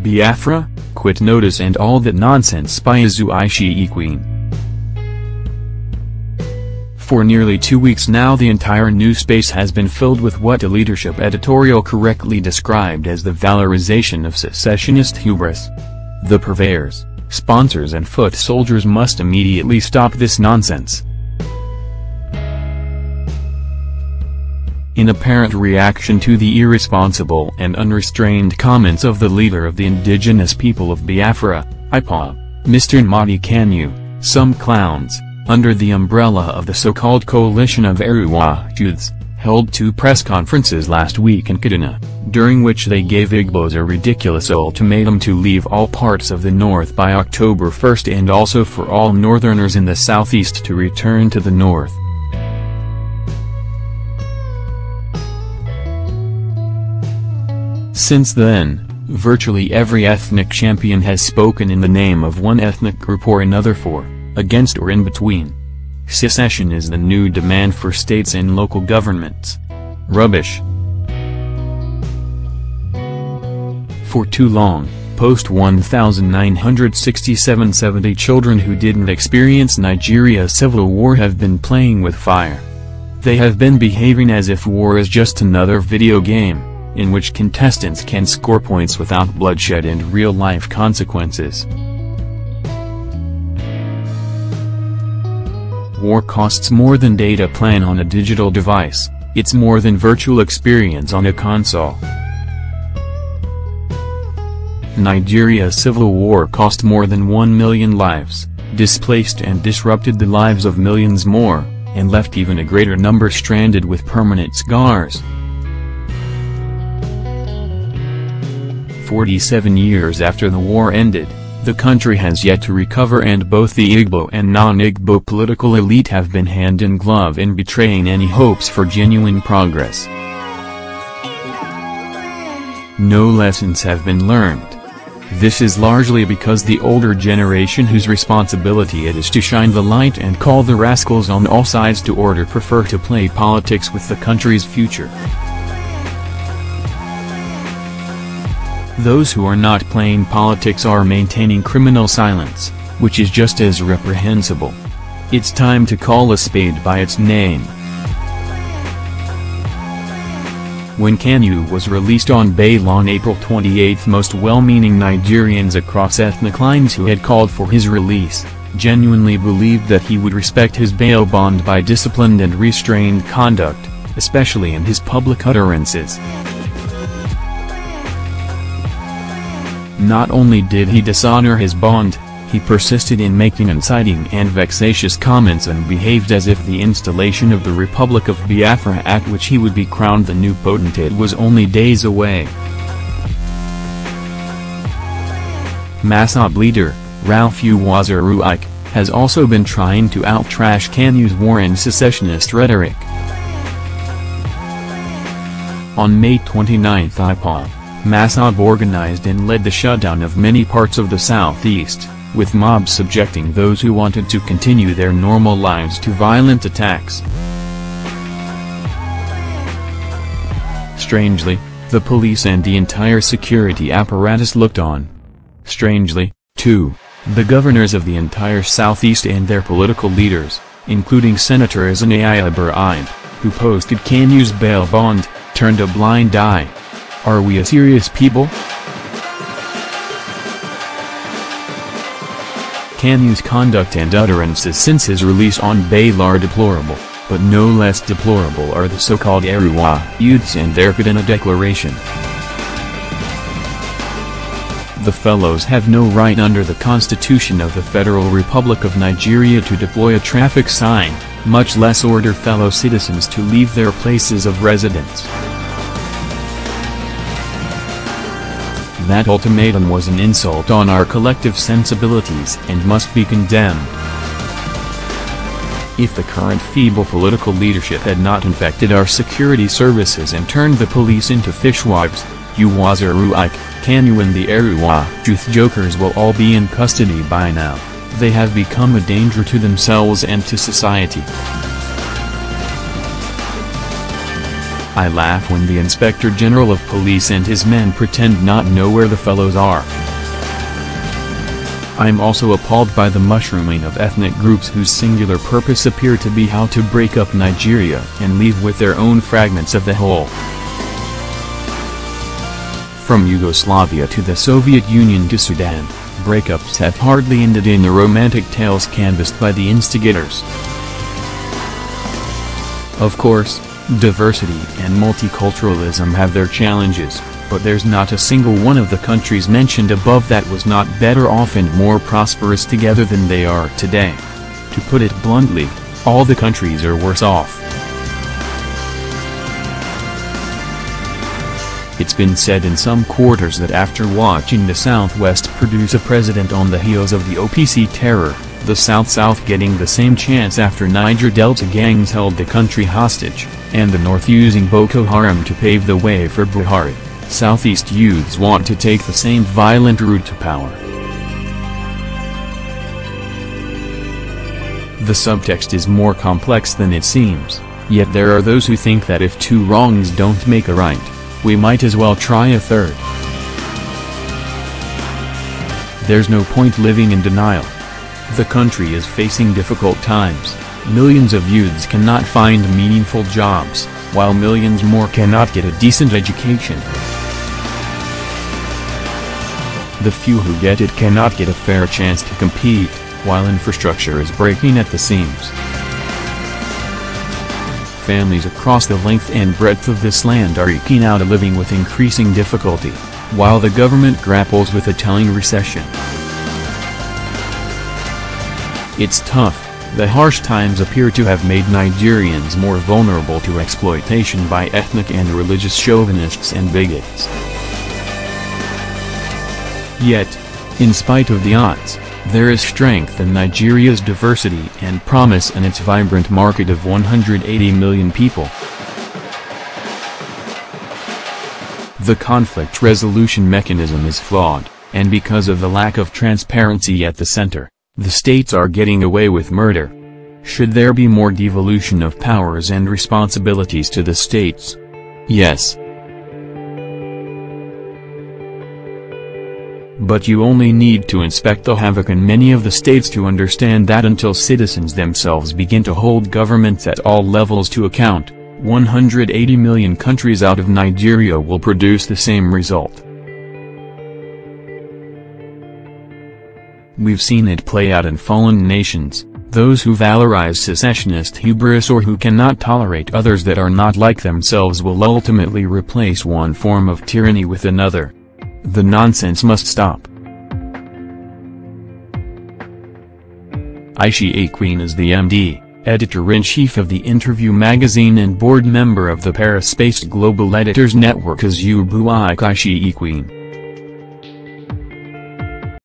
Biafra, quit notice and all that nonsense by Ishiekwene. For nearly 2 weeks now the entire news space has been filled with what the leadership editorial correctly described as the valorization of secessionist hubris. The purveyors, sponsors and foot soldiers must immediately stop this nonsense. In apparent reaction to the irresponsible and unrestrained comments of the leader of the indigenous people of Biafra, IPOB, Mr. Nnamdi Kanu, some clowns, under the umbrella of the so-called coalition of Arewa youths, held 2 press conferences last week in Kaduna, during which they gave Igbos a ridiculous ultimatum to leave all parts of the north by October 1 and also for all northerners in the southeast to return to the north. Since then, virtually every ethnic champion has spoken in the name of one ethnic group or another for, against or in between. Secession is the new demand for states and local governments. Rubbish. For too long, post-1967-70 children who didn't experience Nigeria's civil war have been playing with fire. They have been behaving as if war is just another video game, in which contestants can score points without bloodshed and real-life consequences. War costs more than data plan on a digital device, it's more than virtual experience on a console. Nigeria's civil war cost more than 1 million lives, displaced and disrupted the lives of millions more, and left even a greater number stranded with permanent scars. 47 years after the war ended, the country has yet to recover and both the Igbo and non-Igbo political elite have been hand in glove in betraying any hopes for genuine progress. No lessons have been learned. This is largely because the older generation whose responsibility it is to shine the light and call the rascals on all sides to order prefer to play politics with the country's future. Those who are not playing politics are maintaining criminal silence, which is just as reprehensible. It's time to call a spade by its name. When Kanu was released on bail on April 28, most well-meaning Nigerians across ethnic lines who had called for his release, genuinely believed that he would respect his bail bond by disciplined and restrained conduct, especially in his public utterances. Not only did he dishonor his bond, he persisted in making inciting and vexatious comments and behaved as if the installation of the Republic of Biafra at which he would be crowned the new potentate was only days away. Masob leader, Ralph Uwazeruike, has also been trying to out-trash Kanu's war and secessionist rhetoric. On May 29, IPOB, Masob organized and led the shutdown of many parts of the southeast, with mobs subjecting those who wanted to continue their normal lives to violent attacks. Strangely, the police and the entire security apparatus looked on. Strangely, too, the governors of the entire southeast and their political leaders, including Senator Ishiekwene, who posted Kanu's bail bond, turned a blind eye. Are we a serious people? Kanu's conduct and utterances since his release on bail are deplorable, but no less deplorable are the so-called Arewa youths and their Kaduna declaration. The fellows have no right under the Constitution of the Federal Republic of Nigeria to deploy a traffic sign, much less order fellow citizens to leave their places of residence. That ultimatum was an insult on our collective sensibilities and must be condemned. If the current feeble political leadership had not infected our security services and turned the police into fishwives, Uwazeruike, Kanu and the Arewa youth jokers will all be in custody by now. They have become a danger to themselves and to society. I laugh when the Inspector General of Police and his men pretend not know where the fellows are. I'm also appalled by the mushrooming of ethnic groups whose singular purpose appear to be how to break up Nigeria and leave with their own fragments of the whole. From Yugoslavia to the Soviet Union to Sudan, breakups have hardly ended in the romantic tales canvassed by the instigators. Of course, diversity and multiculturalism have their challenges, but there's not a single one of the countries mentioned above that was not better off and more prosperous together than they are today. To put it bluntly, all the countries are worse off. It's been said in some quarters that after watching the Southwest produce a president on the heels of the OPC terror, the South getting the same chance after Niger Delta gangs held the country hostage, and the North using Boko Haram to pave the way for Buhari, Southeast youths want to take the same violent route to power. The subtext is more complex than it seems, yet there are those who think that if two wrongs don't make a right, we might as well try a third. There's no point living in denial. The country is facing difficult times. Millions of youths cannot find meaningful jobs, while millions more cannot get a decent education. The few who get it cannot get a fair chance to compete, while infrastructure is breaking at the seams. Families across the length and breadth of this land are eking out a living with increasing difficulty, while the government grapples with a telling recession. It's tough. The harsh times appear to have made Nigerians more vulnerable to exploitation by ethnic and religious chauvinists and bigots. Yet, in spite of the odds, there is strength in Nigeria's diversity and promise in its vibrant market of 180 million people. The conflict resolution mechanism is flawed, and because of the lack of transparency at the center, the states are getting away with murder. Should there be more devolution of powers and responsibilities to the states? Yes. But you only need to inspect the havoc in many of the states to understand that until citizens themselves begin to hold governments at all levels to account, 180 million countries out of Nigeria will produce the same result. We've seen it play out in fallen nations. Those who valorize secessionist hubris or who cannot tolerate others that are not like themselves will ultimately replace one form of tyranny with another. The nonsense must stop. Ishiekwene is the MD, editor-in-chief of the Interview magazine and board member of the Paris-based Global Editors Network as Ishiekwene.